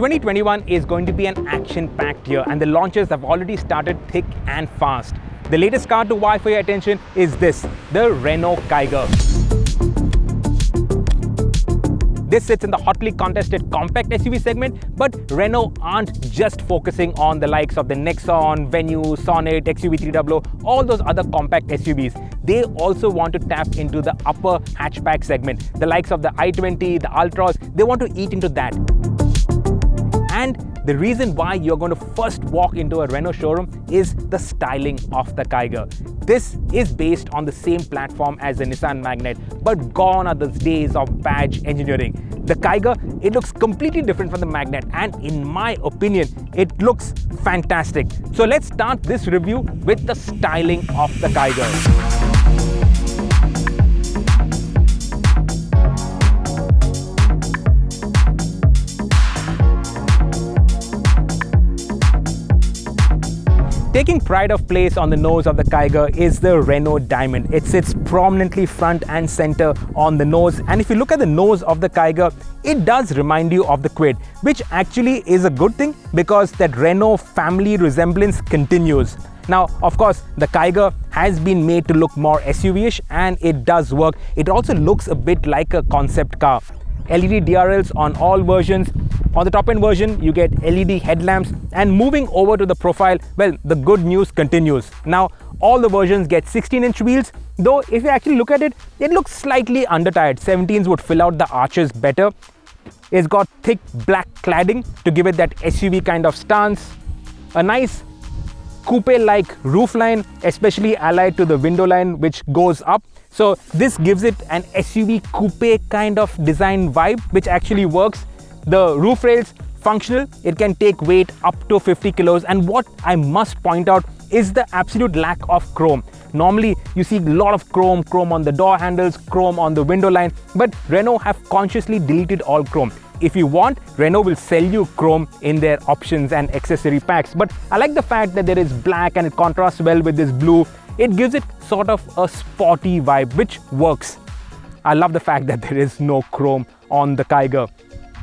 2021 is going to be an action-packed year, and the launches have already started thick and fast. The latest car to vie for your attention is this, the Renault Kiger. This sits in the hotly contested compact SUV segment, but Renault aren't just focusing on the likes of the Nexon, Venue, Sonnet, XUV300, all those other compact SUVs. They also want to tap into the upper hatchback segment, the likes of the i20, the Ultras. They want to eat into that. And the reason why you're going to first walk into a Renault showroom is the styling of the Kiger. This is based on the same platform as the Nissan Magnite, but gone are those days of badge engineering. The Kiger, it looks completely different from the Magnite, and in my opinion, it looks fantastic. So let's start this review with the styling of the Kiger. Taking pride of place on the nose of the Kiger is the Renault Diamond. It sits prominently front and center on the nose, and if you look at the nose of the Kiger, it does remind you of the Kwid, which actually is a good thing because that Renault family resemblance continues. Now, of course, the Kiger has been made to look more SUV-ish, and it does work. It also looks a bit like a concept car. LED DRLs on all versions. On the top-end version, you get LED headlamps, and moving over to the profile, well, the good news continues. Now, all the versions get 16-inch wheels, though if you actually look at it, it looks slightly under-tired. 17s would fill out the arches better. It's got thick black cladding to give it that SUV kind of stance. A nice coupe-like roofline, especially allied to the window line, which goes up. So this gives it an SUV coupe kind of design vibe, which actually works. The roof rails, functional, it can take weight up to 50 kilos, and what I must point out is the absolute lack of chrome. Normally, you see a lot of chrome on the door handles, chrome on the window line, but Renault have consciously deleted all chrome. If you want, Renault will sell you chrome in their options and accessory packs, but I like the fact that there is black and it contrasts well with this blue. It gives it sort of a sporty vibe, which works. I love the fact that there is no chrome on the Kiger.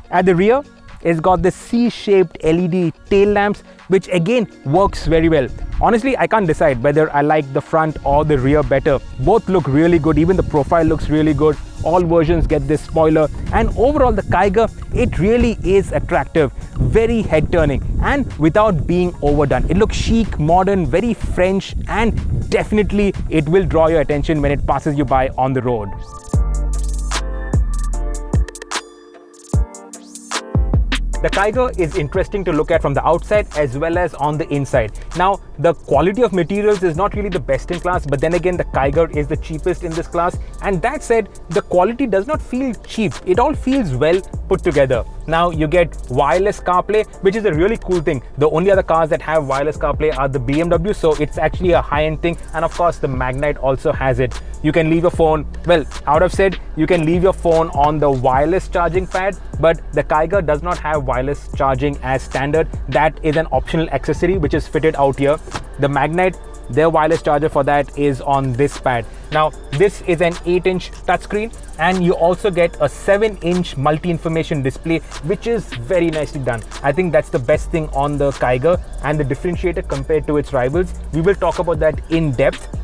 At the rear, it's got the C-shaped LED tail lamps, which again works very well. Honestly, I can't decide whether I like the front or the rear better. Both look really good. Even the profile looks really good. All versions get this spoiler, and overall the Kiger, it really is attractive, very head-turning, and without being overdone. It looks chic, modern, very French, and definitely it will draw your attention when it passes you by on the road. The Kiger is interesting to look at from the outside as well as on the inside. Now, the quality of materials is not really the best in class, but then again, the Kiger is the cheapest in this class. And that said, the quality does not feel cheap. It all feels well put together. Now, you get wireless CarPlay, which is a really cool thing. The only other cars that have wireless CarPlay are the BMW, so it's actually a high-end thing. And of course, the Magnite also has it. You can leave your phone, well, I would have said you can leave your phone on the wireless charging pad, but the Kiger does not have wireless charging as standard. That is an optional accessory which is fitted out here. The Magnite, their wireless charger for that is on this pad. Now, this is an 8-inch touchscreen, and you also get a 7-inch multi-information display, which is very nicely done. I think that's the best thing on the Kiger and the differentiator compared to its rivals. We will talk about that in depth.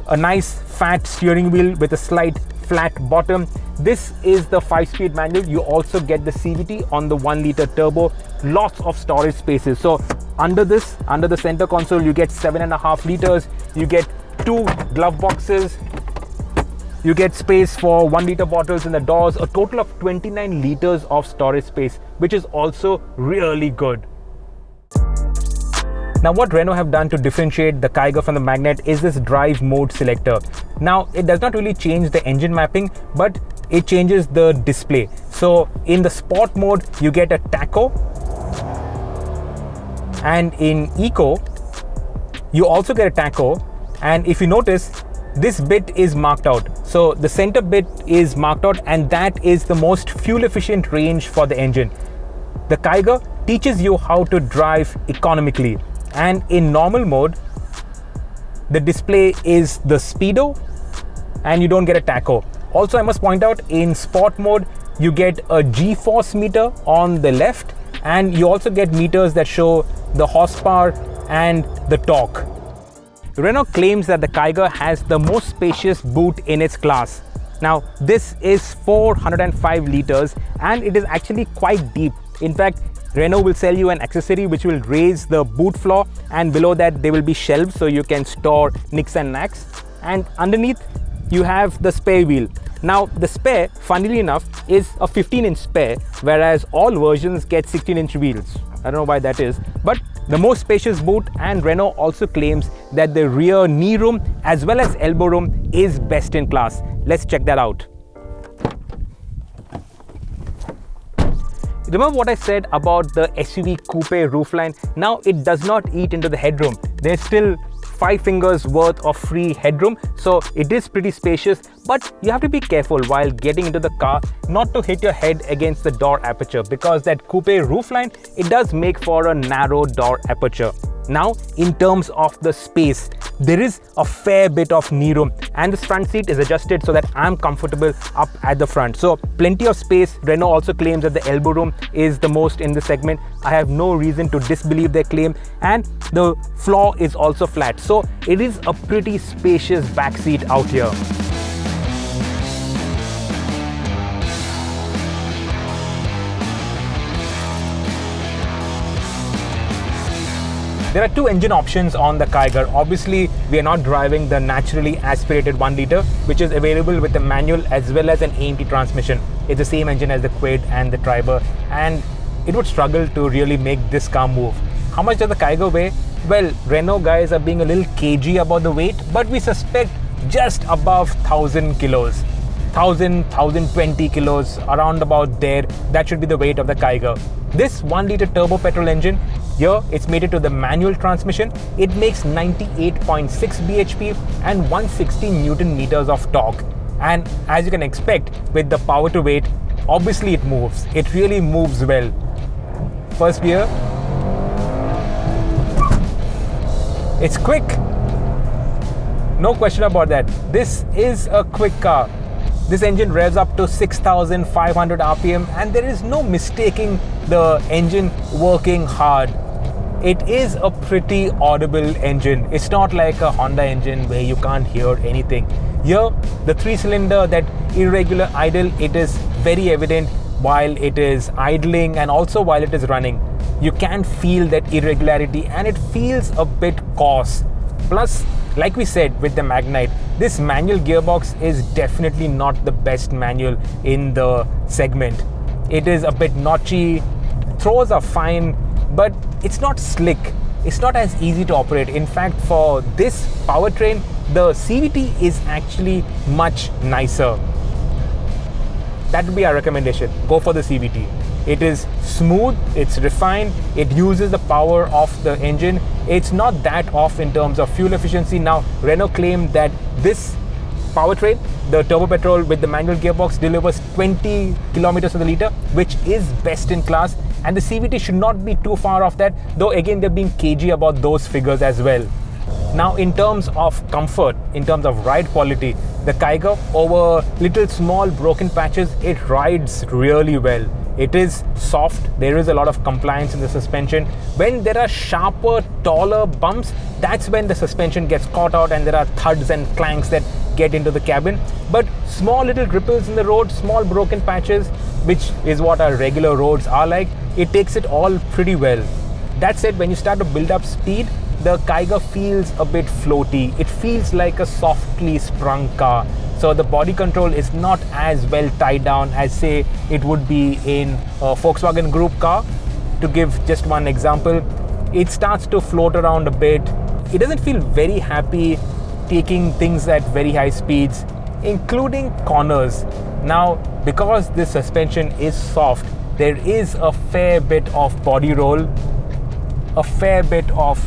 A nice fat steering wheel with a slight flat bottom. This is the 5-speed manual. You also get the CVT on the 1-liter turbo. Lots of storage spaces. So under the center console, you get 7.5 liters. You get 2 glove boxes. You get space for 1-liter bottles in the doors. A total of 29 liters of storage space, which is also really good. Now, what Renault have done to differentiate the Kiger from the Magnite is this drive mode selector. Now, it does not really change the engine mapping, but it changes the display. So in the sport mode, you get a tacho, and in eco, you also get a tacho. And if you notice, this bit is marked out. So the center bit is marked out, and that is the most fuel efficient range for the engine. The Kiger teaches you how to drive economically. And in normal mode, the display is the speedo, and you don't get a tacho. Also, I must point out, in sport mode, you get a G-force meter on the left, and you also get meters that show the horsepower and the torque. Renault claims that the Kiger has the most spacious boot in its class. Now, this is 405 liters and it is actually quite deep. In fact, Renault will sell you an accessory which will raise the boot floor, and below that there will be shelves so you can store nicks and knacks. And underneath you have the spare wheel. Now, the spare, funnily enough, is a 15-inch spare, whereas all versions get 16-inch wheels. I don't know why that is, but the most spacious boot, and Renault also claims that the rear knee room as well as elbow room is best in class. Let's check that out. Remember what I said about the SUV coupe roofline? Now it does not eat into the headroom. There's still 5 fingers worth of free headroom, so it is pretty spacious, but you have to be careful while getting into the car not to hit your head against the door aperture, because that coupe roofline, it does make for a narrow door aperture. Now, in terms of the space, there is a fair bit of knee room, and this front seat is adjusted so that I'm comfortable up at the front. So plenty of space. Renault also claims that the elbow room is the most in the segment. I have no reason to disbelieve their claim, and the floor is also flat. So it is a pretty spacious back seat out here. There are 2 engine options on the Kiger. Obviously, we are not driving the naturally aspirated 1 liter, which is available with a manual as well as an AMT transmission. It's the same engine as the Quid and the Triber, and it would struggle to really make this car move. How much does the Kiger weigh? Well, Renault guys are being a little cagey about the weight, but we suspect just above 1000 kilos. 1020 kilos, around about there. That should be the weight of the Kiger. This 1 liter turbo petrol engine, here it's mated to the manual transmission. It makes 98.6 bhp and 160 newton meters of torque. And as you can expect, with the power to weight, obviously it moves. It really moves well. First gear. It's quick. No question about that. This is a quick car. This engine revs up to 6,500 RPM, and there is no mistaking the engine working hard. It is a pretty audible engine. It's not like a Honda engine where you can't hear anything. Here, the 3-cylinder, that irregular idle, it is very evident while it is idling and also while it is running. You can feel that irregularity, and it feels a bit coarse. Plus, like we said with the Magnite, this manual gearbox is definitely not the best manual in the segment. It is a bit notchy, throws are fine, but it's not slick. It's not as easy to operate. In fact, for this powertrain, the CVT is actually much nicer. That would be our recommendation. Go for the CVT. It is smooth, it's refined, it uses the power of the engine. It's not that off in terms of fuel efficiency. Now, Renault claimed that this powertrain, the turbo petrol with the manual gearbox, delivers 20 kilometers to the liter, which is best in class. And the CVT should not be too far off that, though again they're being cagey about those figures as well. Now, in terms of comfort, in terms of ride quality, the Kiger, over little small broken patches, it rides really well. It is soft, there is a lot of compliance in the suspension. When there are sharper, taller bumps, that's when the suspension gets caught out and there are thuds and clanks that get into the cabin. But small little ripples in the road, small broken patches, which is what our regular roads are like, it takes it all pretty well. That said, when you start to build up speed, the Kiger feels a bit floaty. It feels like a softly sprung car. So the body control is not as well tied down as, say, it would be in a Volkswagen Group car. To give just one example, it starts to float around a bit. It doesn't feel very happy taking things at very high speeds, including corners. Now, because this suspension is soft, there is a fair bit of body roll, a fair bit of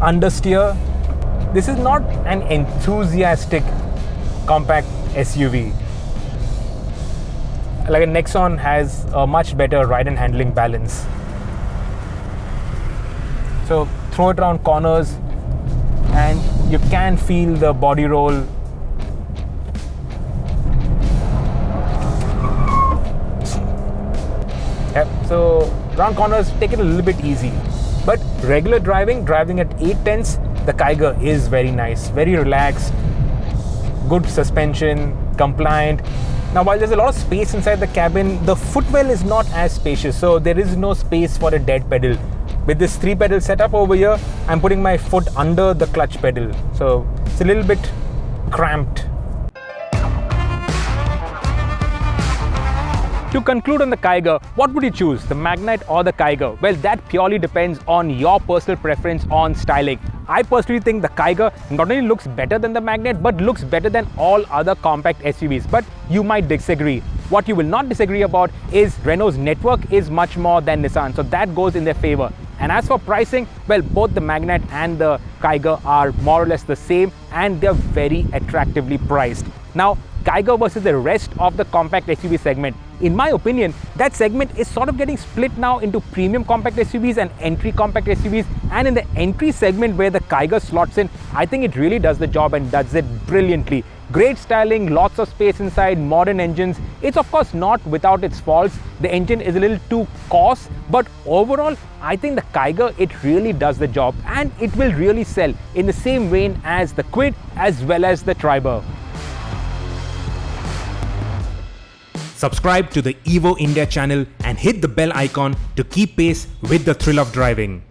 understeer. This is not an enthusiastic compact SUV. Like a Nexon has a much better ride and handling balance. So throw it around corners and you can feel the body roll. Yep. So round corners, take it a little bit easy. But regular driving at 8/10, the Kiger is very nice, very relaxed, good suspension, compliant. Now, while there's a lot of space inside the cabin, the footwell is not as spacious, so there is no space for a dead pedal. With this 3-pedal setup over here, I'm putting my foot under the clutch pedal, so it's a little bit cramped. To conclude on the Kiger, what would you choose, the Magnite or the Kiger? Well, that purely depends on your personal preference on styling. I personally think the Kiger not only looks better than the Magnite, but looks better than all other compact SUVs. But you might disagree. What you will not disagree about is Renault's network is much more than Nissan, so that goes in their favor. And as for pricing, well, both the Magnite and the Kiger are more or less the same, and they're very attractively priced. Now, Kiger versus the rest of the compact SUV segment. In my opinion, that segment is sort of getting split now into premium compact SUVs and entry compact SUVs. And in the entry segment where the Kiger slots in, I think it really does the job and does it brilliantly. Great styling, lots of space inside, modern engines. It's of course not without its faults. The engine is a little too coarse, but overall, I think the Kiger, it really does the job and it will really sell in the same vein as the Kwid as well as the Triber. Subscribe to the Evo India channel and hit the bell icon to keep pace with the thrill of driving.